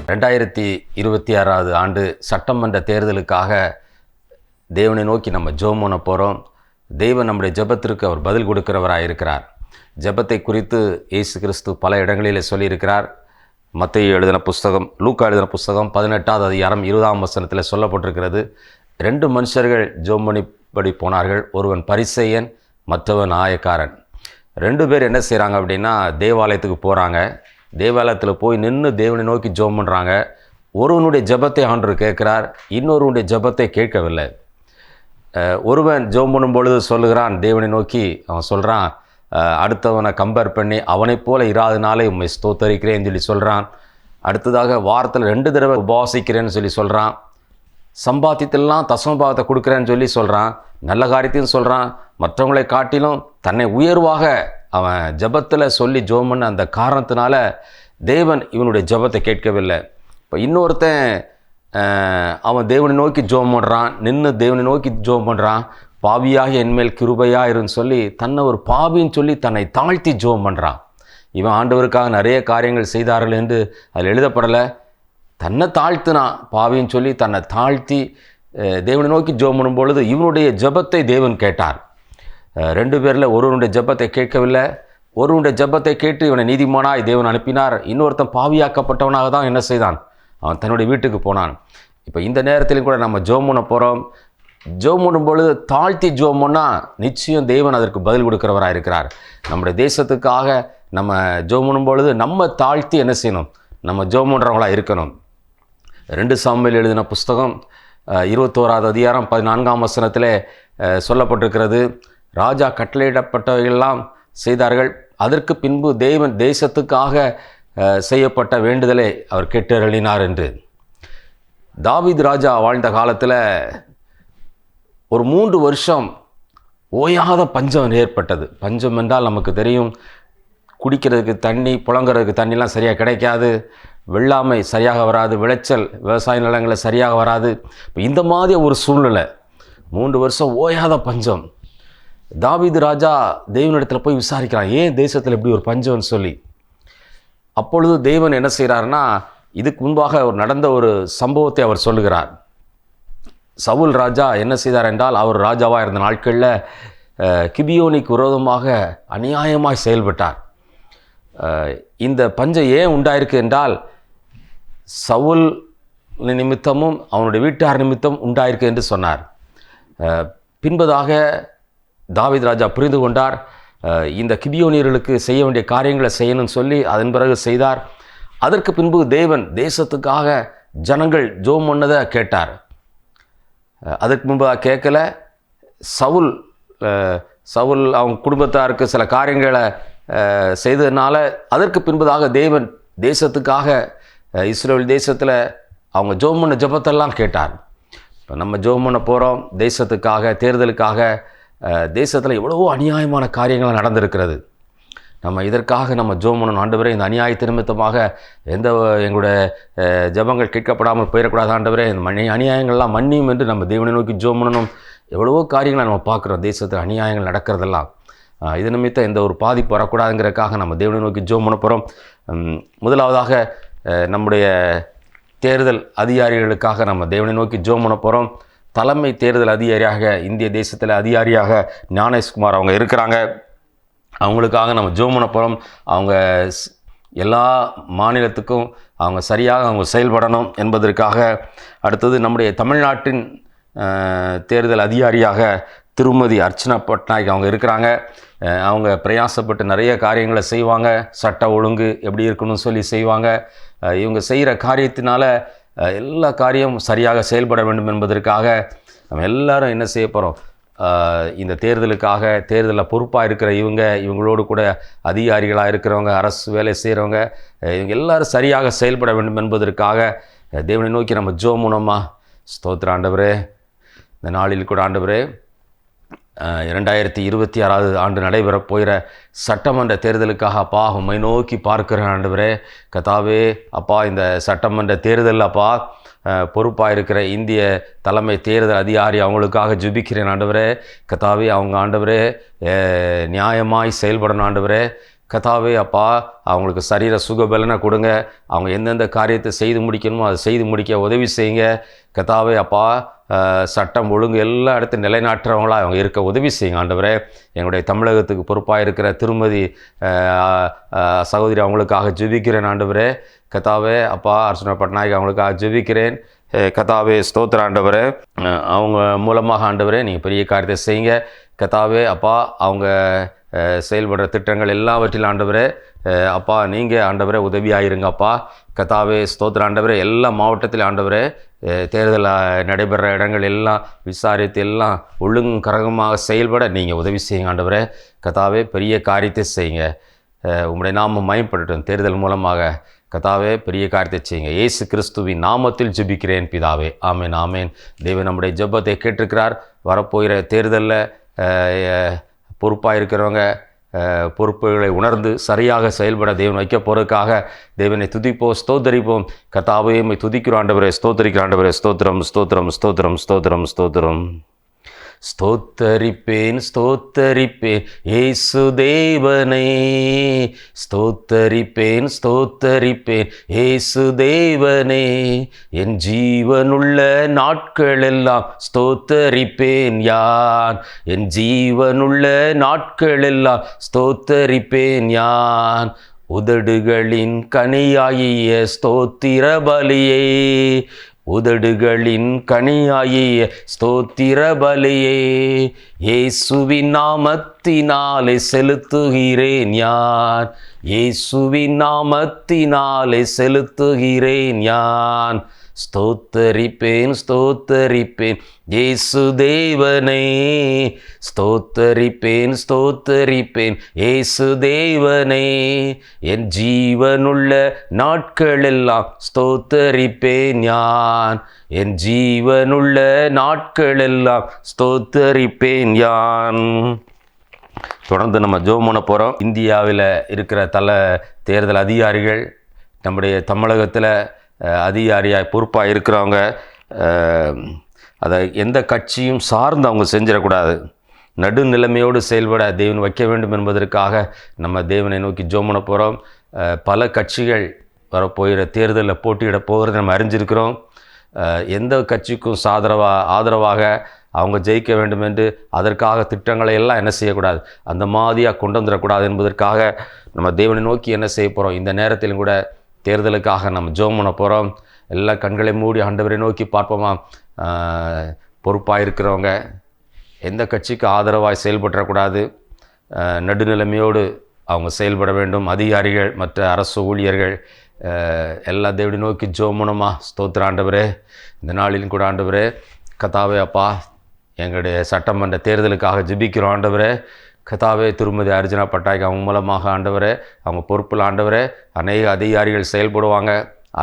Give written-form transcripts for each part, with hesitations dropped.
2026 ஆண்டு சட்டமன்ற தேர்தலுக்காக தேவனை நோக்கி நம்ம ஜெபம் பண்ண போகிறோம். தேவன் நம்முடைய ஜெபத்திற்கு அவர் பதில் கொடுக்கிறவராக இருக்கிறார். ஜெபத்தை குறித்து இயேசு கிறிஸ்து பல இடங்களிலே சொல்லியிருக்கிறார். மத்தேயு எழுதின புஸ்தகம், லூக்கா எழுதின புஸ்தகம் 18வது அதிகாரம் 20ஆம் வசனத்தில் சொல்லப்பட்டிருக்கிறது. 2 மனுஷர்கள் ஜெபம் பண்ணிப்படி போனார்கள். ஒருவன் பரிசேயன், மற்றவன் ஆயக்காரன். 2 பேர் என்ன செய்கிறாங்க அப்படின்னா, தேவாலயத்துக்கு போகிறாங்க. தேவாலயத்தில் போய் நின்று தேவனை நோக்கி ஜெபம் பண்ணுறாங்க. ஒருவனுடைய ஜெபத்தை ஆண்டவர் கேட்குறார், இன்னொருவனுடைய ஜெபத்தை கேட்கவில்லை. ஒருவன் ஜெபம் பண்ணும் பொழுது சொல்லுகிறான், தேவனை நோக்கி அவன் சொல்கிறான், அடுத்தவனை கம்பேர் பண்ணி அவனைப் போல இராதனாலே உம்மை ஸ்தோத்தரிக்கிறேன்னு சொல்லி சொல்கிறான். அடுத்ததாக வாரத்தில் 2 தடவை உபவாசிக்கிறேன்னு சொல்லி சொல்கிறான். சம்பாத்தியத்திலாம் தசமபாகத்தை கொடுக்குறேன்னு சொல்லி சொல்கிறான். நல்ல காரியத்தையும் சொல்கிறான். மற்றவங்களை காட்டிலும் தன்னை உயர்வாக அவன் ஜெபத்தில் சொல்லி ஜெபம் பண்ண அந்த காரணத்தினால தேவன் இவனுடைய ஜெபத்தை கேட்கவில்லை. இப்போ இன்னொருத்தன் அவன் தேவனை நோக்கி ஜெபம் பண்ணுறான், நின்று தேவனை நோக்கி ஜெபம் பண்ணுறான். பாவியாக என்மேல் கிருபையாயிருன்னு சொல்லி தன்னை ஒரு பாவின்னு சொல்லி தன்னை தாழ்த்தி ஜெபம் பண்ணுறான். இவன் ஆண்டவருக்காக நிறைய காரியங்கள் செய்தார்கள் என்று அதில் எழுதப்படலை. தன்னை தாழ்த்தினான், பாவின்னு சொல்லி தன்னை தாழ்த்தி தேவனை நோக்கி ஜெபம் பண்ணும் பொழுது இவனுடைய ஜெபத்தை தேவன் கேட்டார். 2 பேரில் ஒருவனுடைய ஜெபத்தை கேட்கவில்லை. ஒருவனுடைய ஜெபத்தை கேட்டு இவனை நீதிமானாய் தேவன் அனுப்பினார். இன்னொருத்தன் பாவியாக்கப்பட்டவனாக தான் என்ன செய்தான், அவன் தன்னுடைய வீட்டுக்கு போனான். இப்போ இந்த நேரத்திலும் கூட நம்ம ஜெபம் பண்ண போகிறோம். ஜெபம் பண்ணும் பொழுது தாழ்த்தி ஜெபம் பண்ணால் நிச்சயம் தேவன் அதற்கு பதில் கொடுக்கிறவராக இருக்கிறார். நம்முடைய தேசத்துக்காக நம்ம ஜெபம் பண்ணும் பொழுது நம்ம தாழ்த்தி என்ன செய்யணும், நம்ம ஜெபம் பண்ணுறவங்களாக இருக்கணும். 2 சாமுவேல் எழுதின புஸ்தகம் 21வது அதிகாரம் 14ஆம் வசனத்தில் சொல்லப்பட்டிருக்கிறது. ராஜா கட்டளையிடப்பட்டவையெல்லாம் செய்தார்கள். அதற்கு பின்பு தேவன் தேசத்துக்காக செய்யப்பட்ட வேண்டுதலை அவர் கேட்டருளினார் என்று. தாவீது ராஜா வாழ்ந்த காலத்தில் ஒரு 3 வருஷம் ஓயாத பஞ்சம் ஏற்பட்டது. பஞ்சம் என்றால் நமக்கு தெரியும், குடிக்கிறதுக்கு தண்ணி, புழங்குறதுக்கு தண்ணிலாம் சரியாக கிடைக்காது, வெள்ளாமை சரியாக வராது, விளைச்சல் விவசாய நிலங்களில் சரியாக வராது. இப்போ இந்த மாதிரி ஒரு சூழ்நிலை, 3 வருஷம் ஓயாத பஞ்சம். தாவீது ராஜா தேவனிடத்தில் போய் விசாரிக்கிறான், ஏன் தேசத்தில் இப்படி ஒரு பஞ்சம்னு சொல்லி. அப்பொழுது தேவன் என்ன செய்கிறாருன்னா, இதுக்கு முன்பாக நடந்த ஒரு சம்பவத்தை அவர் சொல்லுகிறார். சவுல் ராஜா என்ன செய்தார் என்றால், அவர் ராஜாவாக இருந்த நாட்களில் கிபியோனிக்கு விரோதமாக அநியாயமாய் செயல்பட்டார். இந்த பஞ்சம் ஏன் உண்டாயிருக்கு என்றால், சவுல் நிமித்தமும் அவனுடைய வீட்டார் நிமித்தம் உண்டாயிருக்கு என்று சொன்னார். பின்பதாக தாவீது ராஜா புரிந்து கொண்டார், இந்த கிபியோனியர்களுக்கு செய்ய வேண்டிய காரியங்களை செய்யணும்னு சொல்லி அதன் பிறகு செய்தார். அதற்கு பின்பு தேவன் தேசத்துக்காக ஜனங்கள் ஜெபம் பண்ணதை கேட்டார். அதற்கு முன்பாக கேட்கல. சவுல் அவங்க குடும்பத்தாருக்கு சில காரியங்களை செய்ததுனால அதற்கு பின்பதாக தேவன் தேசத்துக்காக இஸ்ரேல் தேசத்தில் அவங்க ஜெபம் பண்ண ஜெபத்தெல்லாம் கேட்டார். இப்போ நம்ம ஜெபம் பண்ண போகிறோம் தேசத்துக்காக, தேர்தலுக்காக. தேசத்தில் எவ்வளவோ அநியாயமான காரியங்கள் நடந்திருக்கிறது. நம்ம இதற்காக நம்ம ஜெபம் பண்ணணும். ஆண்டவரே, இந்த அநியாயத்து நிமித்தமாக எங்களுடைய ஜெபங்கள் கேட்கப்படாமல் போயிடக்கூடாது. ஆண்டவரே, இந்த அநியாயங்கள்லாம் மன்னியும் என்று நம்ம தேவனை நோக்கி ஜெபம் பண்ணணும். எவ்வளவோ காரியங்களை நம்ம பார்க்குறோம், தேசத்தில் அநியாயங்கள் நடக்கிறதெல்லாம். இது நிமித்தம் எந்த ஒரு பாதிப்பு வரக்கூடாதுங்கிறதுக்காக நம்ம தேவனை நோக்கி ஜெபம் பண்ண போகிறோம். முதலாவதாக நம்முடைய தேர்தல் அதிகாரிகளுக்காக நம்ம தேவனை நோக்கி ஜெபம் பண்ண போகிறோம். தலைமை தேர்தல் அதிகாரியாக இந்திய தேசத்தில் அதிகாரியாக ஞானேஷ்குமார் அவங்க இருக்கிறாங்க. அவங்களுக்காக நம்ம ஜெபம் பண்ண போகிறோம். அவங்க எல்லா மாநிலத்துக்கும் அவங்க சரியாக அவங்க செயல்படணும் என்பதற்காக. அடுத்தது நம்முடைய தமிழ்நாட்டின் தேர்தல் அதிகாரியாக திருமதி அர்ச்சனா பட்நாயக் அவங்க இருக்கிறாங்க. அவங்க பிரயாசப்பட்டு நிறைய காரியங்களை செய்வாங்க. சட்ட ஒழுங்கு எப்படி இருக்கணும்னு சொல்லி செய்வாங்க. இவங்க செய்கிற காரியத்தினால எல்லா காரியமும் சரியாக செயல்பட வேண்டும் என்பதற்காக நம்ம எல்லாரும் என்ன செய்ய போகிறோம், இந்த தேர்தலுக்காக தேர்தலில் பொறுப்பாக இருக்கிற இவங்களோடு கூட அதிகாரிகளாக இருக்கிறவங்க, அரசு வேலை செய்கிறவங்க, இவங்க எல்லாரும் சரியாக செயல்பட வேண்டும் என்பதற்காக தேவனை நோக்கி நம்ம ஜெபம் பண்ணோமா. ஸ்தோத்திர ஆண்டவரே, இந்த நாளில் கூட ஆண்டவரே 2026 ஆண்டு நடைபெறப் போகிற சட்டமன்ற தேர்தலுக்காக அப்பா உம்மை நோக்கி பார்க்கிறேன் ஆண்டவரே. கர்த்தாவே அப்பா, இந்த சட்டமன்ற தேர்தல் அப்பா பொறுப்பாக இருக்கிற இந்திய தலைமை தேர்தல் அதிகாரி அவங்களுக்காக ஜெபிக்கிறேன் ஆண்டவரே. கர்த்தாவே, அவங்க ஆண்டவரே நியாயமாய் செயல்படணும் ஆண்டவரே. கர்த்தாவே அப்பா அவங்களுக்கு சரீர சுகபலனை கொடுங்க. அவங்க எந்தெந்த காரியத்தை செய்து முடிக்கணுமோ அதை செய்து முடிக்க உதவி செய்யுங்க. கர்த்தாவே அப்பா சட்டம் ஒழுங்கு எல்லா இடத்தையும் நிலைநாட்டுறவங்களாக அவங்க இருக்க உதவி செய்யுங்க ஆண்டவரே. எங்களுடைய தமிழகத்துக்கு பொறுப்பாக இருக்கிற திருமதி சகோதரி அவங்களுக்காக ஜெபிக்கிறேன் ஆண்டவரே. கர்த்தாவே அப்பா அர்ச்சனா பட்நாயக் அவங்களுக்காக ஜெபிக்கிறேன். கர்த்தாவே ஸ்தோத்திர ஆண்டவரே. அவங்க மூலமாக ஆண்டவரே நீங்கள் பெரிய காரியத்தை செய்யுங்க. கர்த்தாவே அப்பா அவங்க செயல்படுற திட்டங்கள் எல்லாவற்றிலும் ஆண்டவரே அப்பா நீங்கள் ஆண்டவரே உதவியாயிருங்கப்பா. கர்த்தாவே ஸ்தோத்திர ஆண்டவரே. எல்லா மாவட்டத்திலும் ஆண்டவரே தேர்தல் நடைபெற இடங்கள் எல்லாம் விசாரித்து எல்லாம் ஒழுங்கும் கரகமாக செயல்பட நீங்கள் உதவி செய்யுங்க ஆண்டவரே. கர்த்தாவே பெரிய காரியத்தை செய்யுங்க. உங்களுடைய நாமம் மயப்படட்டும். தேர்தல் மூலமாக கர்த்தாவே பெரிய காரியத்தை செய்யுங்க. இயேசு கிறிஸ்துவின் நாமத்தில் ஜெபிக்கிறேன் பிதாவே. ஆமேன் ஆமேன். தேவன் நம்முடைய ஜெபத்தை கேட்டிருக்கிறார். வரப்போகிற தேர்தலில் பொறுப்பாக இருக்கிறவங்க பொறுப்புகளை உணர்ந்து சரியாக செயல்பட தேவன் வைக்க போகிறதுக்காக தேவனை துதிப்போம், ஸ்தோத்தரிப்போம். கர்த்தாவே உம்மை துதிக்கிறோம் ஆண்டவரே, ஸ்தோத்தரிக்கிற ஆண்டவரே. ஸ்தோத்திரம் ஸ்தோத்திரம் ஸ்தோத்திரம் ஸ்தோத்திரம் ஸ்தோத்திரம். ஸ்தோத்தரிப்பேன் ஸ்தோத்தரிப்பேன் இயேசு தேவனே. ஸ்தோத்தரிப்பேன் ஸ்தோத்தரிப்பேன் இயேசு தேவனே. என் ஜீவனுள்ள நாட்களெல்லாம் ஸ்தோத்தரிப்பேன் யான். என் ஜீவனுள்ள நாட்களெல்லாம் ஸ்தோத்தரிப்பேன் யான். உதடுகளின் கனியாகிய ஸ்தோத்திர பலியே. உதடுகளின் கனியாகிய ஸ்தோத்திர பலியே. இயேசுவின் நாமத்தினாலே செலுத்துகிறேன் யான். இயேசுவின் நாமத்தினாலே செலுத்துகிறேன் யான். ஸ்தோத்தரிப்பேன் ஸ்தோத்தரிப்பேன் இயேசு தேவனே. ஸ்தோத்தரிப்பேன் ஸ்தோத்தரிப்பேன் இயேசு தேவனே. என் ஜீவனுள்ள நாட்களெல்லாம் ஸ்தோத்தரிப்பேன் யான். என் ஜீவனுள்ள நாட்களெல்லாம் ஸ்தோத்தரிப்பேன் யான். தொடர்ந்து நம்ம ஜெபம் பண்ண போகிறோம். இந்தியாவில் இருக்கிற தேர்தல் அதிகாரிகள், நம்முடைய தமிழகத்தில் அதிகாரியாக பொறுப்பாக இருக்கிறவங்க அதை எந்த கட்சியும் சார்ந்து அவங்க செஞ்சிடக்கூடாது. நடுநிலைமையோடு செயல்பட தேவன் வைக்க வேண்டும் என்பதற்காக நம்ம தேவனை நோக்கி ஜெபம் பண்ண போகிறோம். பல கட்சிகள் வரப்போகிற தேர்தலில் போட்டியிட போகிறத நம்ம அறிஞ்சிருக்கிறோம். எந்த கட்சிக்கும் ஆதரவாக அவங்க ஜெயிக்க வேண்டும் என்று அதற்காக திட்டங்களை எல்லாம் என்ன செய்யக்கூடாது, அந்த மாதிரியாக கொண்டு வந்துடக்கூடாது என்பதற்காக நம்ம தேவனை நோக்கி என்ன செய்ய போகிறோம். இந்த நேரத்திலும் கூட தேர்தலுக்காக நம்ம ஜெபம் பண்ண போகிறோம். எல்லா கண்களை மூடி ஆண்டவரை நோக்கி பார்ப்போமா. பொறுப்பாக இருக்கிறவங்க எந்த கட்சிக்கு ஆதரவாக செயல்படக்கூடாது, நடுநிலைமையோடு அவங்க செயல்பட வேண்டும். அதிகாரிகள், மற்ற அரசு ஊழியர்கள் எல்லா தேவனை நோக்கி ஜெபம் பண்ணுமா. ஸ்தோத்திர ஆண்டவரே. இந்த நாளிலும் கூட ஆண்டவரே கர்த்தாவே அப்பா எங்களுடைய சட்டமன்ற தேர்தலுக்காக ஜெபிக்கிறோம் ஆண்டவரே. கர்த்தாவே திருமதி அர்ச்சனா பட்நாயக் அவங்க மூலமாக ஆண்டவரே அவங்க பொறுப்பில் ஆண்டவரே அநேக அதிகாரிகள் செயல்படுவாங்க,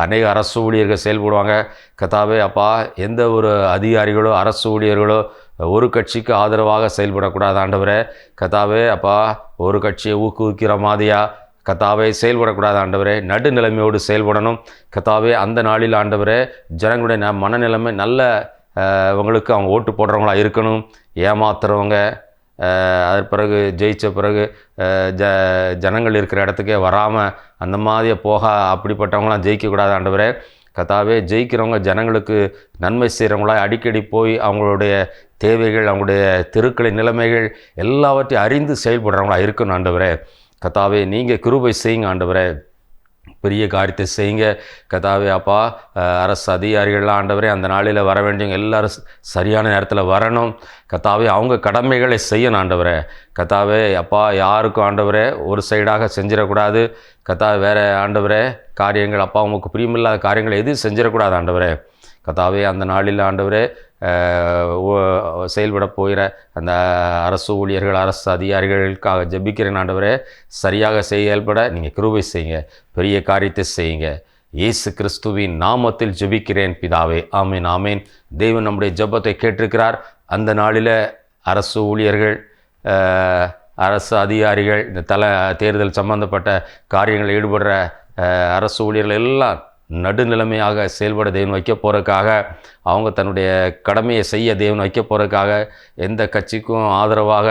அநேக அரசு ஊழியர்கள் செயல்படுவாங்க. கர்த்தாவே அப்பா எந்த ஒரு அதிகாரிகளோ அரசு ஊழியர்களோ ஒரு கட்சிக்கு ஆதரவாக செயல்படக்கூடாது ஆண்டவரே. கர்த்தாவே அப்பா ஒரு கட்சியை ஊக்குவிக்கிற மாதிரியா கர்த்தாவே செயல்படக்கூடாது ஆண்டவரே. நடுநிலைமையோடு செயல்படணும் கர்த்தாவே. அந்த நாளில் ஆண்டவரே ஜனங்களுடைய மனநிலைமை நல்ல அவங்களுக்கு அவங்க ஓட்டு போடுறவங்களாக இருக்கணும். ஏமாத்துறவங்க அதற்கு பிறகு ஜெயித்த பிறகு ஜனங்கள் இருக்கிற இடத்துக்கே வராமல் அந்த மாதிரியே போக அப்படிப்பட்டவங்களாம் ஜெயிக்கக்கூடாது ஆண்டவரே. கர்த்தாவே ஜெயிக்கிறவங்க ஜனங்களுக்கு நன்மை செய்கிறவங்களாக அடிக்கடி போய் அவங்களுடைய தேவைகள், அவங்களுடைய தெருக்களின் நிலைமைகள் எல்லாவற்றையும் அறிந்து செயல்படுறவங்களா இருக்கணும் ஆண்டவரே. கர்த்தாவே நீங்கள் கிருபை செய்யுங்க ஆண்டவரே. பெரிய காரியத்தை செய்யுங்க கர்த்தாவே அப்பா. அரசு அதிகாரிகள்லாம் ஆண்டவரே அந்த நாளில் வர வேண்டியவங்க எல்லோரும் சரியான நேரத்தில் வரணும் கர்த்தாவே. அவங்க கடமைகளை செய்யணும் ஆண்டவரே. கர்த்தாவே அப்பா யாருக்கும் ஆண்டவரே ஒரு சைடாக செஞ்சிடக்கூடாது கர்த்தாவே. வேறு ஆண்டவரே காரியங்கள் அப்பா உங்களுக்கு பிரியமில்லாத காரியங்களை எதுவும் செஞ்சிடக்கூடாது ஆண்டவரே. கர்த்தாவே அந்த நாளில் ஆண்டவரே செயல்பட போகிற அந்த அரசு ஊழியர்கள், அரசு அதிகாரிகளுக்காக ஜெபிக்கிறேன் ஆண்டவரே. சரியாக செயல்பட நீங்கள் கிருபை செய்யுங்க, பெரிய காரியத்தை செய்யுங்க. இயேசு கிறிஸ்துவின் நாமத்தில் ஜெபிக்கிறேன் பிதாவே. ஆமேன் ஆமேன். தேவன் நம்முடைய ஜெபத்தை கேட்டிருக்கிறார். அந்த நாளில் அரசு ஊழியர்கள், அரசு அதிகாரிகள், இந்த தேர்தல் சம்பந்தப்பட்ட காரியங்களில் ஈடுபடுற அரசு ஊழியர்கள் எல்லாம் நடுநிலைமையாக செயல்பட தேவன் வைக்க போகிறதுக்காக, அவங்க தன்னுடைய கடமையை செய்ய தேவன் வைக்க போகிறதுக்காக, எந்த கட்சிக்கும் ஆதரவாக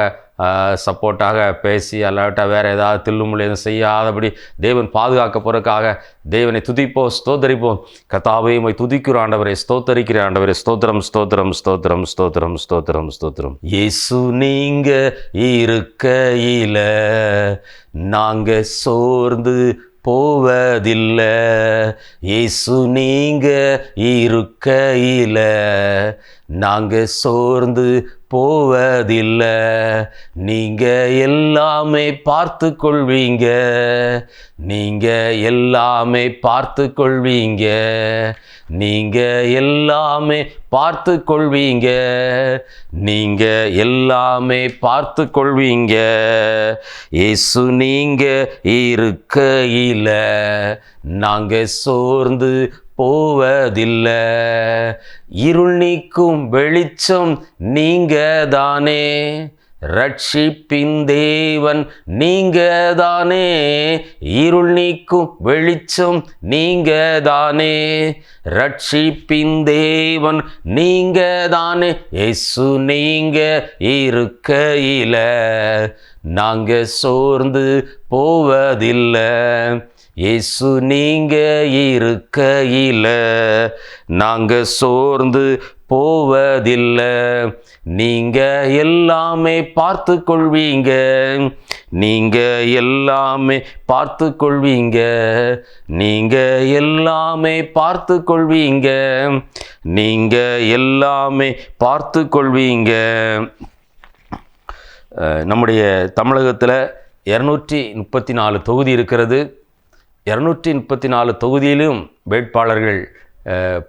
சப்போர்ட்டாக பேசி அல்லாட்டா வேறு ஏதாவது தில்லுமுள்ளு எதுவும் செய்யாதபடி தேவன் பாதுகாக்க போகிறதுக்காக தேவனை துதிப்போம், ஸ்தோத்தரிப்போம். கர்த்தாவே உம்மை துதிக்கிற ஆண்டவரே, ஸ்தோத்தரிக்கிற ஆண்டவரே, ஸ்தோத்திரம் ஸ்தோத்திரம் ஸ்தோத்திரம் ஸ்தோத்திரம் ஸ்தோத்திரம் ஸ்தோத்திரம். இயேசு நீங்க இருக்கையில நாங்க சோர்ந்து போவதில்லை. இயேசு நீங்க இருக்கையில நாங்க சோர்ந்து போவதில்லை. நீங்க எல்லாமே பார்த்து கொள்வீங்க, நீங்க எல்லாமே பார்த்து கொள்வீங்க, நீங்க எல்லாமே பார்த்து கொள்வீங்க, நீங்க எல்லாமே பார்த்து கொள்வீங்க. இயேசு நீங்க இருக்கையில நாங்க சோர்ந்து போவதில்லை. இருள் நீக்கும் வெளிச்சம் நீங்க தானே, ரட்சிப்பின் தேவன் நீங்க தானே. இருள் நீக்கும் வெளிச்சம் நீங்க தானே, ரட்சிப்பின் தேவன் நீங்க தானே. இயேசு நீங்க இருக்கையில நாங்க சோர்ந்து போவதில்லை. இயேசு நீங்க இருக்கையில நாங்க சோர்ந்து போவதில்லை. நீங்க எல்லாமே பார்த்து கொள்வீங்க, நீங்க எல்லாமே பார்த்து கொள்வீங்க, நீங்க எல்லாமே பார்த்து கொள்வீங்க, நீங்க எல்லாமே பார்த்து கொள்வீங்க. நம்முடைய தமிழகத்தில் 234 தொகுதி இருக்கிறது. 234 தொகுதியிலும் வேட்பாளர்கள்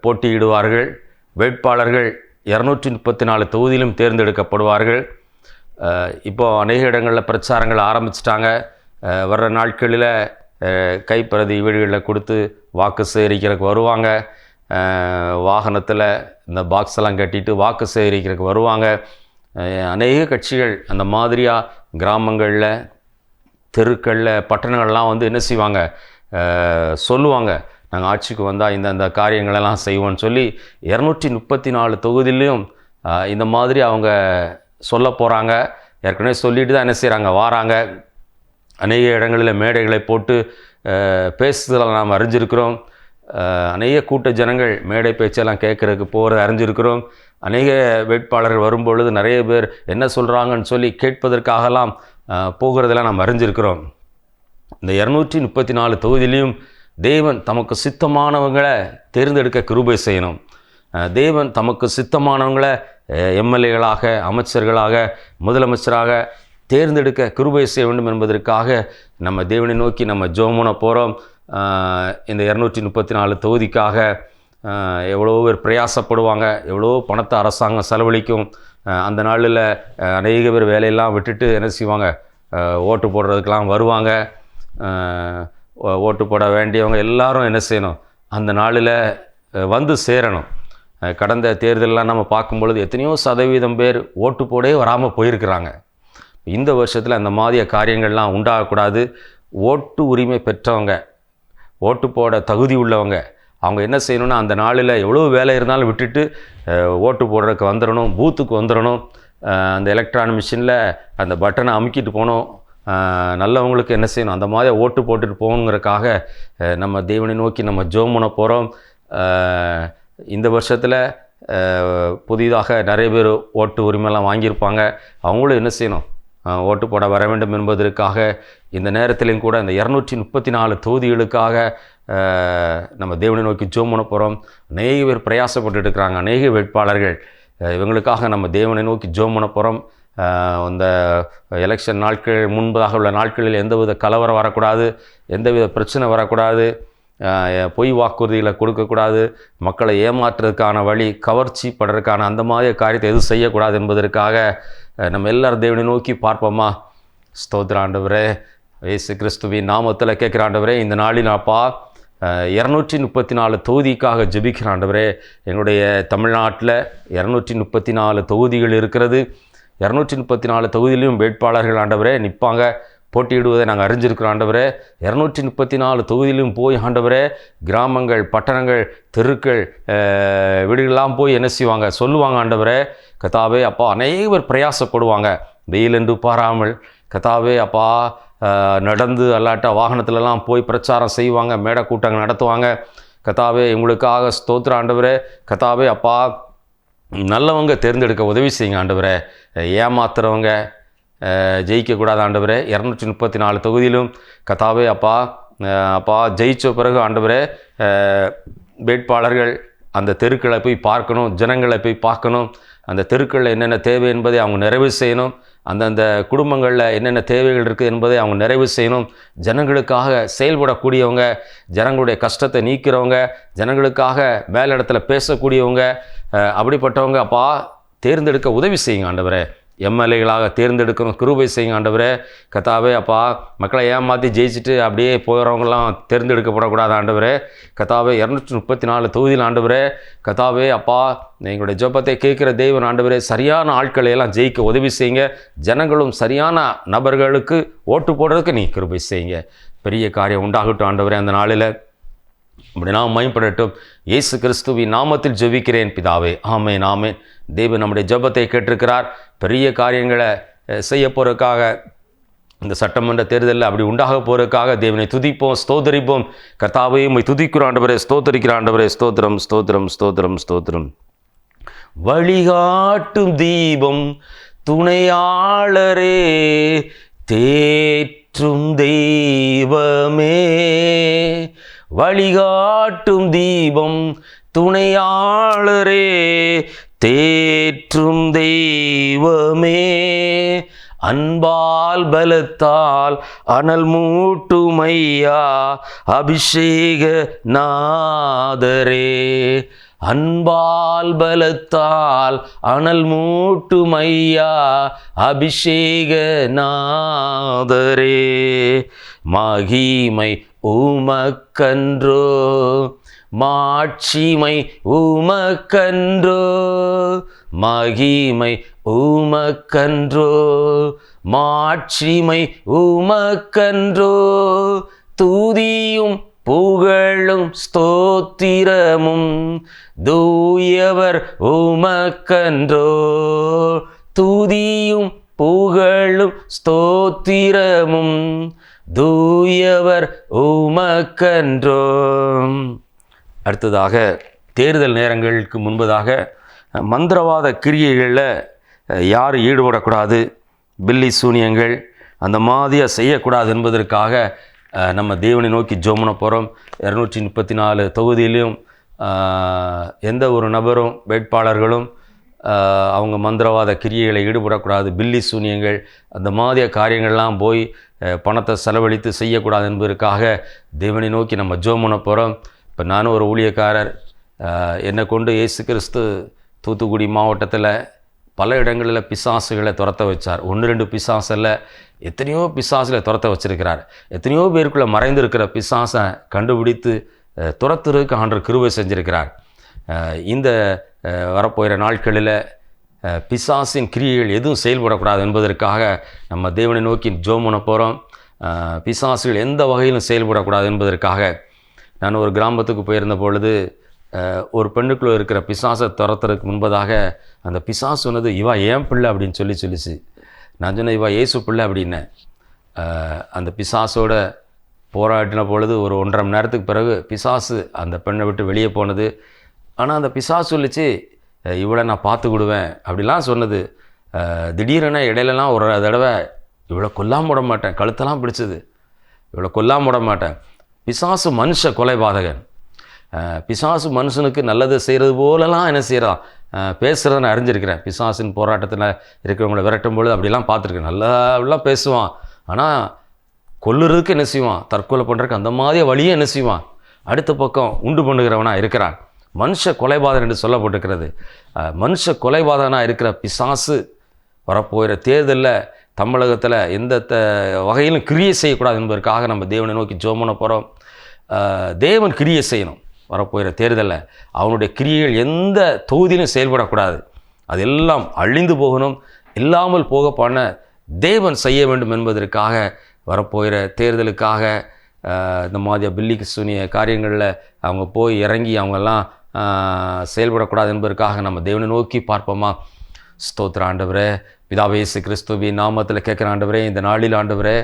போட்டியிடுவார்கள். வேட்பாளர்கள் 234 தொகுதியிலும் தேர்ந்தெடுக்கப்படுவார்கள். இப்போது அநேக இடங்களில் பிரச்சாரங்கள் ஆரம்பிச்சிட்டாங்க. வர்ற நாட்களில் கைப்பிரதி வீடுகளில் கொடுத்து வாக்கு சேகரிக்கிறதுக்கு வருவாங்க. வாகனத்தில் இந்த பாக்ஸ் எல்லாம் கட்டிட்டு வாக்கு சேகரிக்கிறதுக்கு வருவாங்க. அநேக கட்சிகள் அந்த மாதிரியாக கிராமங்களில், தெருக்களில், பட்டணங்கள்லாம் வந்து என்ன செய்வாங்க, சொல்லுவாங்க, நாங்கள் ஆட்சிக்கு வந்தால் இந்த காரியங்களெல்லாம் செய்வோம்னு சொல்லி 234 தொகுதியிலையும் இந்த மாதிரி அவங்க சொல்ல போகிறாங்க. ஏற்கனவே சொல்லிட்டு தான் என்ன செய்கிறாங்க, வாராங்க. அநேக இடங்களில் மேடைகளை போட்டு பேசுதலை நாம் அறிஞ்சிருக்கிறோம். அநேக கூட்ட ஜனங்கள் மேடை பேச்செல்லாம் கேட்குறதுக்கு போகிறத அறிஞ்சிருக்கிறோம். அநேக வேட்பாளர்கள் வரும்பொழுது நிறைய பேர் என்ன சொல்கிறாங்கன்னு சொல்லி கேட்பதற்காகலாம் போகிறதெல்லாம் நாம் அறிஞ்சிருக்கிறோம். இந்த 234 தொகுதியிலையும் தேவன் தமக்கு சித்தமானவங்களை தேர்ந்தெடுக்க கிருபை செய்யணும். தேவன் தமக்கு சித்தமானவங்களை எம்எல்ஏகளாக, அமைச்சர்களாக, முதலமைச்சராக தேர்ந்தெடுக்க கிருபை செய்ய வேண்டும் என்பதற்காக நம்ம தேவனை நோக்கி நம்ம ஜெபம் பண்ண போகிறோம். இந்த 234 தொகுதிக்காக எவ்வளோ பேர் பிரயாசப்படுவாங்க, எவ்வளோ பணத்தை அரசாங்கம் செலவழிக்கும். அந்த நாளில் அநேக பேர் வேலையெல்லாம் விட்டுட்டு என்ன செய்வாங்க, ஓட்டு போடுறதுக்கெலாம் வருவாங்க. ஓட்டு போட வேண்டியவங்க எல்லாரும் என்ன செய்யணும், அந்த நாளில் வந்து சேரணும். கடந்த தேர்தலெலாம் நம்ம பார்க்கும்பொழுது எத்தனையோ சதவீதம் பேர் ஓட்டு போடவே வராமல் போயிருக்கிறாங்க. இந்த வருஷத்தில் அந்த மாதிரிய காரியங்கள்லாம் உண்டாகக்கூடாது. ஓட்டு உரிமை பெற்றவங்க, ஓட்டு போட தகுதி உள்ளவங்க, அவங்க என்ன செய்யணும்னா அந்த நாளில் எவ்வளோ வேலை இருந்தாலும் விட்டுட்டு ஓட்டு போடுறதுக்கு வந்துடணும், பூத்துக்கு வந்துடணும். அந்த எலக்ட்ரானிக் மிஷினில் அந்த பட்டனை அமுக்கிட்டு போகணும். நல்லவங்களுக்கு என்ன செய்யணும், அந்த மாதிரி ஓட்டு போட்டுட்டு போகணுங்கிறக்காக நம்ம தேவனை நோக்கி நம்ம ஜெபம் பண்ண போகிறோம். இந்த வருஷத்தில் புதிதாக நிறைய பேர் ஓட்டு உரிமையெல்லாம் வாங்கியிருப்பாங்க. அவங்களும் என்ன செய்யணும், ஓட்டு போட வர வேண்டும் என்பதற்காக இந்த நேரத்திலையும் கூட இந்த 234 தொகுதிகளுக்காக நம்ம தேவனை நோக்கி ஜெபம் பண்ண போகிறோம். அநேக பேர் பிரயாசப்பட்டு இருக்கிறாங்க, அநேக வேட்பாளர்கள். இவங்களுக்காக நம்ம தேவனை நோக்கி ஜெபம் பண்ண போகிறோம். இந்த எலெக்ஷன் நாட்கள் முன்பதாக உள்ள நாட்களில் எந்தவித கலவரம் வரக்கூடாது, எந்தவித பிரச்சனை வரக்கூடாது, பொய் வாக்குறுதிகளை கொடுக்கக்கூடாது, மக்களை ஏமாற்றுறதுக்கான வழி, கவர்ச்சி படுறதுக்கான அந்த மாதிரி காரியத்தை எதுவும் செய்யக்கூடாது என்பதற்காக நம்ம எல்லாரும் தேவனை நோக்கி பார்ப்போமா. ஸ்தோத்திர ஆண்டவரே, இயேசு கிறிஸ்துவின் நாமத்தில் கேட்குற ஆண்டவரே, இந்த நாளில் அப்பா 234 தொகுதிக்காக ஜெபிக்கிற ஆண்டவரே. எங்களுடைய தமிழ்நாட்டில் 234 தொகுதிகள் இருக்கிறது. 234 தொகுதியிலும் வேட்பாளர்கள் ஆண்டவரே நிற்பாங்க. போட்டியிடுவதை நாங்கள் அறிஞ்சிருக்கிறோம் ஆண்டவரே. 234 தொகுதியிலும் போய் ஆண்டவரே, கிராமங்கள், பட்டணங்கள், தெருக்கள், வீடுகளெலாம் போய் என்ன செய்வாங்க, சொல்லுவாங்க ஆண்டவரே. கர்த்தாவே அப்பா, அனைவர் பிரயாசப்படுவாங்க, வெயில் என்று பாராமல். கர்த்தாவே அப்பா, நடந்து அல்லாட்ட வாகனத்துலலாம் போய் பிரச்சாரம் செய்வாங்க, மேடை கூட்டங்கள் நடத்துவாங்க. கர்த்தாவே உங்களுக்காக ஸ்தோத்திர ஆண்டவரே. கர்த்தாவே அப்பா, நல்லவங்க தேர்ந்தெடுக்க உதவி செய்யுங்க ஆண்டவரே. ஏமாத்துறவங்க ஜெயிக்கக்கூடாது ஆண்டவரே. 234 தொகுதியிலும் கர்த்தாவே அப்பா ஜெயித்த பிறகு ஆண்டவரே, வேட்பாளர்கள் அந்த தெருக்களை போய் பார்க்கணும், ஜனங்களை போய் பார்க்கணும். அந்த தெருக்களில் என்னென்ன தேவை என்பதை அவங்க நிறைவு செய்யணும். அந்தந்த குடும்பங்களில் என்னென்ன தேவைகள் இருக்குது என்பதை அவங்க நிறைவு செய்யணும். ஜனங்களுக்காக செயல்படக்கூடியவங்க, ஜனங்களுடைய கஷ்டத்தை நீக்கிறவங்க, ஜனங்களுக்காக மேலிடத்துல பேசக்கூடியவங்க, அப்படிப்பட்டவங்க அப்பா தேர்ந்தெடுக்க உதவி செய்யுங்க ஆண்டவரே. எம்எல்ஏகளாக தேர்ந்தெடுக்கணும், கிருபை செய்யுங்க ஆண்டவரே. கர்த்தாவே அப்பா, மக்களை ஏமாற்றி ஜெயிச்சுட்டு அப்படியே போகிறவங்களாம் தேர்ந்தெடுக்கப்படக்கூடாது ஆண்டவரே. கர்த்தாவே 234 தொகுதியில் ஆண்டவரே, கர்த்தாவே அப்பா, எங்களுடைய ஜெபத்தை கேட்குற தெய்வன் ஆண்டவரே, சரியான ஆட்களை எல்லாம் ஜெயிக்க உதவி செய்யுங்க. ஜனங்களும் சரியான நபர்களுக்கு ஓட்டு போடுறதுக்கு நீ கிருபை செய்யுங்க. பெரிய காரியம் உண்டாகட்டும் ஆண்டவரே அந்த நாளில். அப்படி நாம் மகிமைப்படட்டும். இயேசு கிறிஸ்துவின் நாமத்தில் ஜெபிக்கிறேன் பிதாவே, ஆமென் ஆமென். தேவன் நம்முடைய ஜெபத்தை கேட்டிருக்கிறார். பெரிய காரியங்களை செய்ய போகிறதுக்காக, இந்த சட்டமன்ற தேர்தலில் அப்படி உண்டாக போகிறதுக்காக தேவனை துதிப்போம், ஸ்தோத்தரிப்போம். கர்த்தாவே உம்மை துதிக்கிறோம் ஆண்டவரே, ஸ்தோத்தரிக்கிற ஆண்டவரே. ஸ்தோத்திரம் ஸ்தோத்திரம் ஸ்தோத்திரம் ஸ்தோத்திரம். வழிகாட்டும் தீபம் துணையாளரே, தேற்றும் தெய்வமே. வழிகாட்டும் தீபம் துணையாளரே, தேற்றும் தெய்வமே. அன்பால் பலத்தால் அனல் மூட்டுமையா, அபிஷேக நாதரே. அன்பால் பலத்தால் அனல் மூட்டுமையா, அபிஷேக நாதரே. மகிமை உமக்கன்றோ, மாட்சிமை உமக்கன்றோ. மகிமை உமக்கன்றோ, மாட்சிமை உமக்கன்றோ. துதியும் புகழும் ஸ்தோத்திரமும் தூயவர் உமக்கன்றோ. துதியும் புகழும் ஸ்தோத்திரமும் தூயவர் உமக்கன்றோ. அடுத்ததாக, தேர்தல் நேரங்களுக்கு முன்பதாக மந்திரவாத கிரியைகளில் யார் ஈடுபடக்கூடாது, பில்லி சூனியங்கள் அந்த மாதிரியாக செய்யக்கூடாது என்பதற்காக நம்ம தேவனை நோக்கி ஜெபம் பண்ண போகிறோம். 234 தொகுதியிலும் எந்த ஒரு நபரும், வேட்பாளர்களும் அவங்க மந்திரவாத கிரியைகளை ஈடுபடக்கூடாது. பில்லி சூனியங்கள் அந்த மாதிரிய காரியங்கள்லாம் போய் பணத்தை செலவழித்து செய்யக்கூடாது என்பதற்காக தேவனை நோக்கி நம்ம ஜெபம் பண்ண போகிறோம். இப்போ நானும் ஒரு ஊழியக்காரர், என்னை கொண்டு இயேசு கிறிஸ்து தூத்துக்குடி மாவட்டத்தில் பல இடங்களில் பிசாசுகளை துரத்த வச்சார். 1-2 பிசாசில் எத்தனையோ பிசாசுகளை துரத்த வச்சிருக்கிறார். எத்தனையோ பேருக்குள்ளே மறைந்திருக்கிற பிசாசை கண்டுபிடித்து துரத்துறதுக்கு ஆண்டவர் கிருபை செஞ்சிருக்கிறார். இந்த வரப்போகிற நாட்களில் பிசாசின் கிரியைகள் எதுவும் செயல்படக்கூடாது என்பதற்காக நம்ம தேவனை நோக்கி ஜெபம் பண்ண போகிறோம். பிசாசுகள் எந்த வகையிலும் செயல்படக்கூடாது என்பதற்காக. நான் ஒரு கிராமத்துக்கு போயிருந்த பொழுது, ஒரு பெண்ணுக்குள்ளே இருக்கிற பிசாசை துரத்துறதுக்கு முன்பதாக அந்த பிசாசு சொன்னது, இவா ஏன் பிள்ளை அப்படின்னு சொல்லிச்சு. நான் சொன்னேன், இவா இயேசு பிள்ளை அப்படின்னேன். அந்த பிசாசோட போராடின பொழுது ஒரு 1.5 மணி நேரத்துக்கு பிறகு பிசாசு அந்த பெண்ணை விட்டு வெளியே போனது. ஆனால் அந்த பிசாசு சொல்லிச்சு, இவளை நான் பார்த்துக்கிடுவேன் அப்படிலாம் சொன்னது. திடீரென இடையிலலாம் ஒரு தடவை, இவளை கொல்லாமல் விட மாட்டேன், கழுத்தெல்லாம் பிடிச்சது, இவளை கொல்லாமல் விட மாட்டேன். பிசாசு மனுஷ கொலைபாதகன். பிசாசு மனுஷனுக்கு நல்லது செய்கிறது போலலாம் என்ன செய்கிறான், பேசுகிறத நான் அறிஞ்சிருக்கிறேன். பிசாசின் போராட்டத்தில் இருக்கிறவங்கள விரட்டும் பொழுது அப்படிலாம் பார்த்துருக்கேன். நல்லாலாம் பேசுவான், ஆனால் கொல்லுறதுக்கு என்ன செய்வான், தற்கொலை பண்ணுறதுக்கு அந்த மாதிரியே வழியே என்ன செய்வான், அடுத்த பக்கம் உண்டு பண்ணுகிறவனாக இருக்கிறான். மனுஷ கொலைபாதகன் என்று சொல்லப்பட்டிருக்கிறது. மனுஷ கொலைபாதகனாக இருக்கிற பிசாசு வரப்போகிற தேர்தலில் தமிழகத்தில் எந்த வகையிலும் கிரியை செய்யக்கூடாது என்பதற்காக நம்ம தேவனை நோக்கி ஜெபம் பண்ண போகிறோம். தேவன் கிரியை செய்யணும். வரப்போகிற தேர்தலில் அவனுடைய கிரியைகள் எந்த தொகுதியிலும் செயல்படக்கூடாது. அதெல்லாம் அழிந்து போகணும். இல்லாமல் போக பண்ண தேவன் செய்ய வேண்டும் என்பதற்காக வரப்போகிற தேர்தலுக்காக இந்த மாதிரி பில்லிக்கு சூனிய காரியங்களில் அவங்க போய் இறங்கி அவங்கெல்லாம் செயல்படக்கூடாது என்பதற்காக நம்ம தேவனை நோக்கி பார்ப்போமா? ஸ்தோத்திர ஆண்டவரே, பிதாவே இயேசு கிறிஸ்துவின் நாமத்தில் கேட்குற ஆண்டவரே, இந்த நாளில் ஆண்டவரே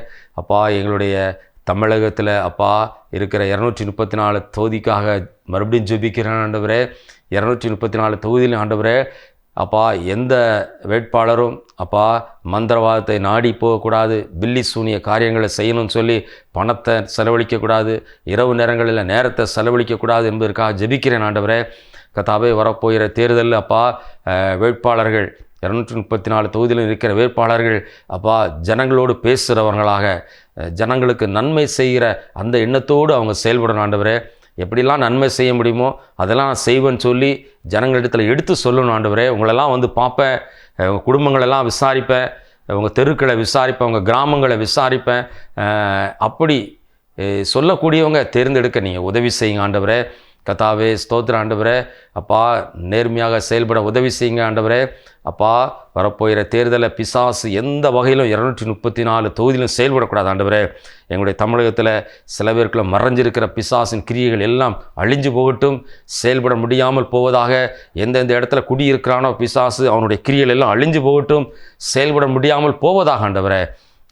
அப்பா எங்களுடைய தமிழகத்தில் அப்பா இருக்கிற 234 தொகுதிக்காக மறுபடியும் ஜெபிக்கிறேன் ஆண்டவரே. 234 தொகுதியிலும் ஆண்டவரே அப்பா எந்த வேட்பாளரும் அப்பா மந்திரவாதத்தை நாடி போகக்கூடாது, பில்லி சூனிய காரியங்களை செய்யணும்னு சொல்லி பணத்தை செலவழிக்கக்கூடாது, இரவு நேரங்களில் நேரத்தை செலவழிக்கக்கூடாது என்பதற்காக ஜெபிக்கிறேன் ஆண்டவரே. கர்த்தாவே, வரப்போகிற தேர்தலில் அப்பா வேட்பாளர்கள் 234 தொகுதியில் இருக்கிற வேட்பாளர்கள் அப்பா ஜனங்களோடு பேசுகிறவர்களாக, ஜனங்களுக்கு நன்மை செய்கிற அந்த எண்ணத்தோடு அவங்க செயல்படணும் ஆண்டவரே. எப்படிலாம் நன்மை செய்ய முடியுமோ அதெல்லாம் நான் செய்வேன்னு சொல்லி ஜனங்களிடத்தில் எடுத்து சொல்லணும் ஆண்டவரே. உங்களெல்லாம் வந்து பார்ப்பேன், உங்கள் குடும்பங்களெல்லாம் விசாரிப்பேன், உங்கள் தெருக்களை விசாரிப்பேன், உங்கள் கிராமங்களை விசாரிப்பேன். அப்படி சொல்லக்கூடியவங்க தேர்ந்தெடுக்க நீங்கள் உதவி செய்யுங்க ஆண்டவரே. கர்த்தாவே, ஸ்தோத்திர ஆண்டவரே. அப்பா நேர்மையாக செயல்பட உதவி செய்யுங்க ஆண்டவரே. அப்பா வரப்போகிற தேர்தலில் பிசாசு எந்த வகையிலும் 234 தொகுதியிலும் செயல்படக்கூடாது ஆண்டவரே. எங்களுடைய தமிழகத்தில் சில பேருக்குள்ள மறைஞ்சிருக்கிற பிசாசின் கிரியைகள் எல்லாம் அழிஞ்சு போகட்டும், செயல்பட முடியாமல் போவதாக. எந்தெந்த இடத்துல குடியிருக்கிறானோ பிசாசு அவனுடைய கிரியைகள் எல்லாம் அழிஞ்சு போகட்டும், செயல்பட முடியாமல் போவதாக ஆண்டவரே.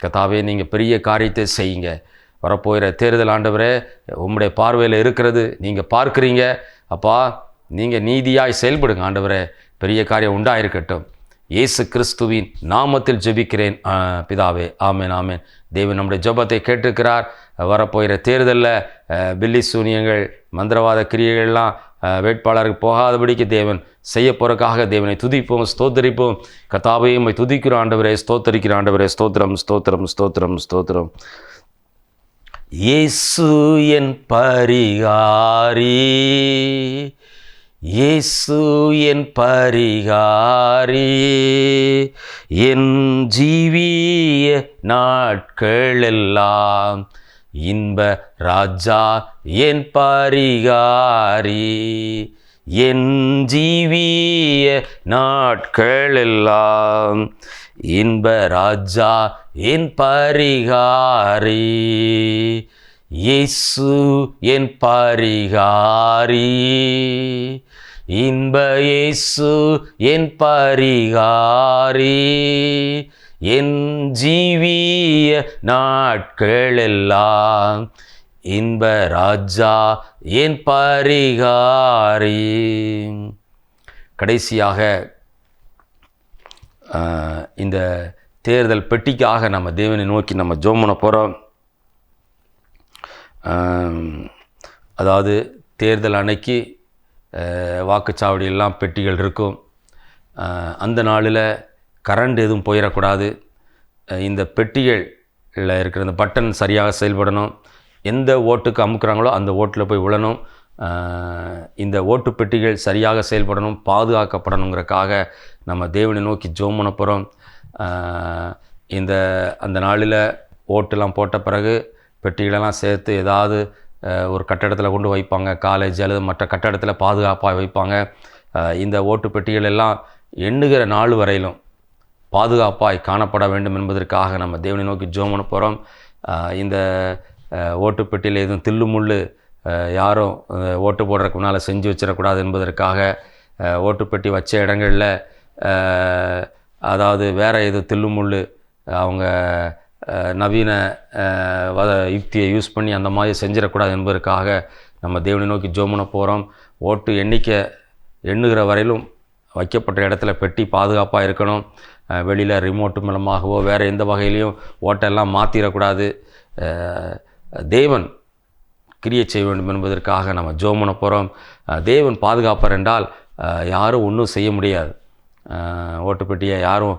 கர்த்தாவே, நீங்கள் பெரிய காரியத்தை செய்யுங்க. வரப்போகிற தேர்தல் ஆண்டவரே உம்முடைய பார்வையில் இருக்கிறது, நீங்கள் பார்க்குறீங்க அப்பா. நீங்கள் நீதியாய் செயல்படுங்க ஆண்டவரே. பெரிய காரியம் உண்டாயிருக்கட்டும். இயேசு கிறிஸ்துவின் நாமத்தில் ஜெபிக்கிறேன் பிதாவே, ஆமேன் ஆமேன். தேவன் நம்முடைய ஜெபத்தை கேட்டிருக்கிறார். வரப்போகிற தேர்தலில் பில்லி சூனியங்கள் மந்திரவாத கிரியைகள்லாம் வேட்பாளருக்கு போகாதபடிக்கு தேவன் செய்ய போகிறக்காக தேவனை துதிப்போம், ஸ்தோத்தரிப்போம். கர்த்தாவே, உம்மை துதிக்கிற ஆண்டவரே, ஸ்தோத்தரிக்கிற ஆண்டவரே. ஸ்தோத்திரம் ஸ்தோத்திரம் ஸ்தோத்திரம் ஸ்தோத்திரம். இயேசு என் பரிகாரி, இயேசு என் பரிகாரி, என் ஜீவிய நாட்களெல்லாம் இன்ப ராஜா என் பரிகாரி, என் ஜீவிய நாட்களெல்லாம் இன்ப ராஜா என் பரிகாரி. இயேசு என் பரிகாரி, இன்ப இயேசு என் பரிகாரி, என் ஜீவிய நாட்களெல்லாம் இன்ப ராஜா என் பரிகாரி. கடைசியாக இந்த தேர்தல் பெட்டிக்காக நம்ம தேவனை நோக்கி நம்ம ஜெபம் பண்ண போகிறோம். அதாவது தேர்தல் அன்னைக்கு வாக்குச்சாவடியெல்லாம் பெட்டிகள் இருக்கும். அந்த நாளில் கரண்ட் எதுவும் போயிடக்கூடாது. இந்த பெட்டிகளில் இருக்கிற இந்த பட்டன் சரியாக செயல்படணும். எந்த ஓட்டுக்கு அமுக்குறாங்களோ அந்த ஓட்டில் போய் விழணும். இந்த ஓட்டு பெட்டிகள் சரியாக செயல்படணும், பாதுகாக்கப்படணுங்கிறக்காக நம்ம தேவனை நோக்கி ஜெபம் பண்ண போகிறோம். அந்த நாளில் ஓட்டெல்லாம் போட்ட பிறகு பெட்டிகளெல்லாம் சேர்த்து ஏதாவது ஒரு கட்டடத்தில் கொண்டு வைப்பாங்க, காலேஜ் அல்லது மற்ற கட்டடத்தில் பாதுகாப்பாக வைப்பாங்க. இந்த ஓட்டு பெட்டிகள் எல்லாம் எண்ணுகிற நாள் வரையிலும் பாதுகாப்பாக காணப்பட வேண்டும் என்பதற்காக நம்ம தேவனை நோக்கி ஜெபம் பண்ண போகிறோம். இந்த ஓட்டு பெட்டியில் எதுவும் தில்லுமுள்ளு யாரும் ஓட்டு போடுறதுக்கு முன்னால் செஞ்சு வச்சிடக்கூடாது என்பதற்காக ஓட்டுப்பெட்டி வச்ச இடங்களில் அதாவது வேறு எது தில்லுமுள்ளு அவங்க நவீன யுக்தியை யூஸ் பண்ணி அந்த மாதிரி செஞ்சிடக்கூடாது என்பதற்காக நம்ம தேவனை நோக்கி ஜெபம் பண்ண போகிறோம். ஓட்டு எண்ணுகிற வரையிலும் வைக்கப்பட்ட இடத்துல பெட்டி பாதுகாப்பாக இருக்கணும். வெளியில் ரிமோட்டு மூலமாகவோ வேறு எந்த வகையிலையும் ஓட்டெல்லாம் மாற்றிடக்கூடாது. தேவன் கிரியை செய்ய வேண்டும் என்பதற்காக நம்ம ஜெபம் பண்ண போகிறோம். தேவன் பாதுகாப்பார் என்றால் யாரும் ஒன்றும் செய்ய முடியாது. ஓட்டுப்பெட்டியை யாரும்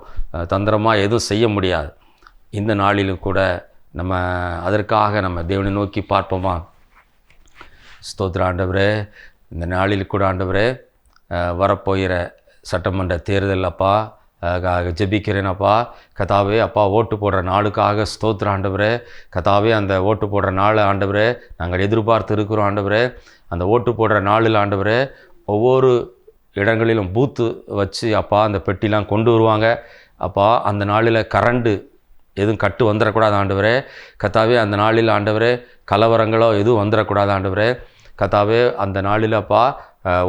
தந்திரமாக எதுவும் செய்ய முடியாது. இந்த நாளிலும் கூட நம்ம அதற்காக நம்ம தேவனை நோக்கி பார்ப்போமா? ஸ்தோத்திர ஆண்டவரே, இந்த நாளில் கூட ஆண்டவரே வரப்போகிற சட்டமன்ற தேர்தல் அப்பா ஜெபிக்கிறேனப்பா. கர்த்தாவே அப்பா ஓட்டு போடுற நாளுக்காக ஸ்தோத்திர ஆண்டவரே. கர்த்தாவே அந்த ஓட்டு போடுற நாள் ஆண்டவரே நாங்கள் எதிர்பார்த்து இருக்கிறோம் ஆண்டவரே. அந்த ஓட்டு போடுற நாளில் ஆண்டவரே ஒவ்வொரு இடங்களிலும் பூத்து வச்சு அப்பா அந்த பெட்டிலாம் கொண்டு வருவாங்க அப்பா. அந்த நாளில் கரண்டு எதுவும் கட்டு வந்துடக்கூடாது ஆண்டவரே. கர்த்தாவே அந்த நாளில் ஆண்டவரே கலவரங்களோ எதுவும் வந்துடக்கூடாது ஆண்டவரே. கர்த்தாவே அந்த நாளில் அப்பா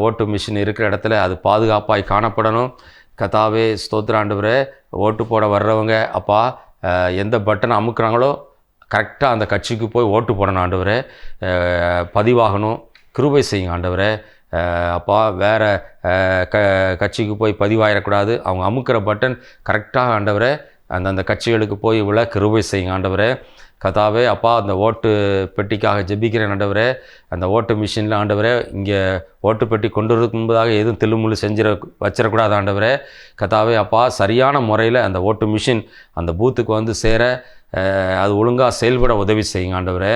ஓட்டு மிஷின் இருக்கிற இடத்துல அது பாதுகாப்பாய் காணப்படணும். கர்த்தாவே ஸ்தோத்திர ஆண்டவரே. ஓட்டு போட வர்றவங்க அப்பா எந்த பட்டனை அமுக்குறாங்களோ கரெக்டாக அந்த கட்சிக்கு போய் ஓட்டு போடணும் ஆண்டவரே. பதிவாகணும். கிருபை செய்யுங்க ஆண்டவரே. அப்பா வேறு கட்சிக்கு போய் பதிவாயிடக்கூடாது. அவங்க அமுக்கிற பட்டன் கரெக்டாக ஆண்டவரே அந்தந்த கட்சிகளுக்கு போய் விழ கிருபை செய்யுங்க ஆண்டவரே. கர்த்தாவே அப்பா அந்த ஓட்டு பெட்டிக்காக ஜெபிக்கிறேன் ஆண்டவரே. அந்த ஓட்டு மிஷினில் ஆண்டவரே இங்கே ஓட்டு பெட்டி கொண்டு வரதுக்கு முன்பதாக எதுவும் தில்லுமுள்ளு வச்சிடக்கூடாது ஆண்டவரே. கர்த்தாவே அப்பா சரியான முறையில் அந்த ஓட்டு மிஷின் அந்த பூத்துக்கு வந்து சேர அது ஒழுங்காக செயல்பட உதவி செய்யுங்க ஆண்டவரே.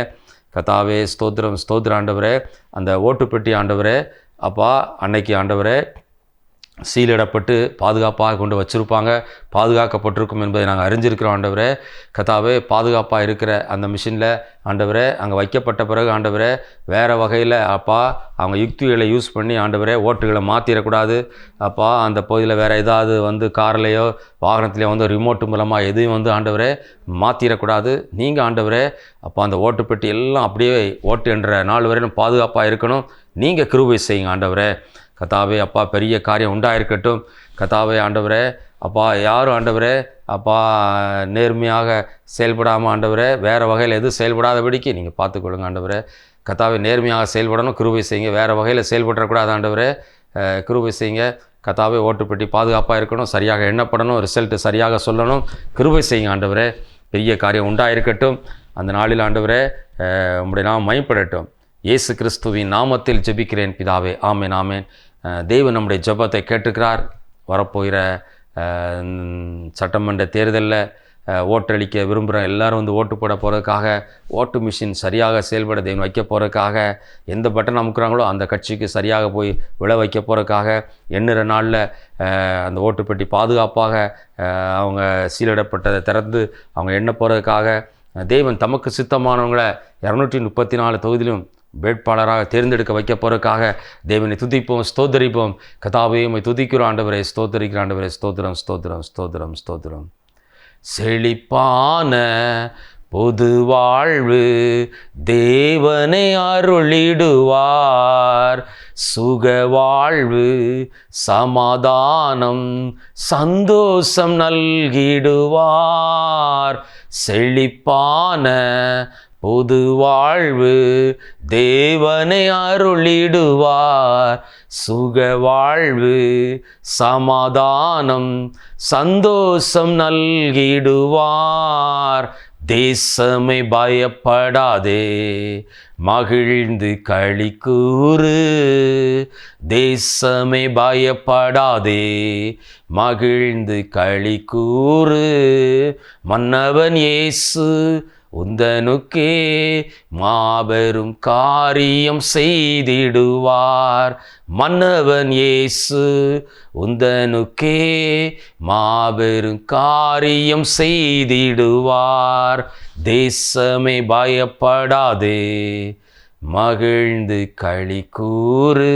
கர்த்தாவே ஸ்தோத்திரம் ஸ்தோத்திர ஆண்டவரே. அந்த ஓட்டு பெட்டி ஆண்டவரே அப்பா அன்னைக்கு ஆண்டவரே சீலிடப்பட்டு பாதுகாப்பாக கொண்டு வச்சுருப்பாங்க. பாதுகாக்கப்பட்டிருக்கும் என்பதை நாங்கள் அறிஞ்சிருக்கிறோம் ஆண்டவரே. கர்த்தாவே பாதுகாப்பாக இருக்கிற அந்த மிஷினில் ஆண்டவரே அங்கே வைக்கப்பட்ட பிறகு ஆண்டவரே வேறு வகையில் அப்பா அவங்க யுக்திகளை யூஸ் பண்ணி ஆண்டவரே ஓட்டுகளை மாற்றிடக்கூடாது. அப்பா அந்த பகுதியில் வேறு ஏதாவது வந்து கார்லேயோ வாகனத்துலேயோ வந்து ரிமோட்டு மூலமாக எதையும் வந்து ஆண்டவரே மாற்றிடக்கூடாது. நீங்கள் ஆண்டவரே அப்பா அந்த ஓட்டு பெட்டி எல்லாம் அப்படியே ஓட்டு என்ற நாள் வரையிலும் பாதுகாப்பாக இருக்கணும். நீங்கள் கிருபை செய்யுங்க ஆண்டவரே. கர்த்தாவே அப்பா பெரிய காரியம் உண்டாயிருக்கட்டும். கர்த்தாவே ஆண்டவரே அப்பா யாரும் ஆண்டவரே அப்பா நேர்மையாக செயல்படாமல் ஆண்டவரே வேறு வகையில் எதுவும் செயல்படாதபடிக்கு நீங்கள் பார்த்துக்கொள்ளுங்க ஆண்டவரே. கர்த்தாவே நேர்மையாக செயல்படணும். கிருபை செய்யுங்க. வேறு வகையில் செயல்படக்கூடாது ஆண்டவரே. கிருபை செய்யுங்க. கர்த்தாவே ஓட்டுப்பெட்டி பாதுகாப்பாக இருக்கணும். சரியாக எண்ணப்படணும். ரிசல்ட்டு சரியாக சொல்லணும். கிருபை செய்யுங்க ஆண்டவரே. பெரிய காரியம் உண்டாயிருக்கட்டும். அந்த நாளில் ஆண்டவரே உம்முடைய நாம் மகிமைப்படட்டும். இயேசு கிறிஸ்துவின் நாமத்தில் ஜெபிக்கிறேன் பிதாவே. ஆமேன் ஆமேன். தேவன் நம்முடைய ஜெபத்தை கேட்டுக்கிறார். வரப்போகிற சட்டமன்ற தேர்தலில் ஓட்டளிக்க விரும்புகிற எல்லோரும் வந்து ஓட்டு போட போகிறதுக்காக ஓட்டு மிஷின் சரியாக செயல்பட தேவன் வைக்க போகிறதுக்காக எந்த பட்டன் அமுக்குறாங்களோ அந்த கட்சிக்கு சரியாக போய் விழ வைக்க போகிறதுக்காக எண்ணுற நாளில் அந்த ஓட்டுப்பெட்டி பாதுகாப்பாக அவங்க சீலிடப்பட்டதை திறந்து அவங்க எண்ண போகிறதுக்காக தேவன் தமக்கு சித்தமானவங்களை 234 தொகுதியிலும் வேட்பாளராக தேர்ந்தெடுக்க வைக்க போகிறதுக்காக தேவனை துதிப்போம், ஸ்தோத்தரிப்போம். கர்த்தாவே உம்மை துதிக்கிறோம் ஆண்டவரே. ஸ்தோத்தரிக்கிற ஆண்டவரே. ஸ்தோத்திரம் ஸ்தோத்திரம் ஸ்தோத்திரம் ஸ்தோத்திரம். செழிப்பான பொது வாழ்வு தேவனை அருளிடுவார். சுக வாழ்வு சமாதானம் சந்தோஷம் நல்கிடுவார். செழிப்பான பொது வாழ்வு தேவனை அருளிடுவார். சுக வாழ்வு சமாதானம் சந்தோஷம் நல்கிடுவார். தேசமே பயப்படாதே மகிழ்ந்து களி கூறு. தேசமே பயப்படாதே மகிழ்ந்து களி கூறு. மன்னவன் இயேசு உந்தனுக்கே மாபெரும் காரியம் செய்திடுவார். மன்னவன் இயேசு உந்தனுக்கே மாபெரும் காரியம் செய்திடுவார். தேசமே பயப்படாதே மகிழ்ந்து களி கூறு.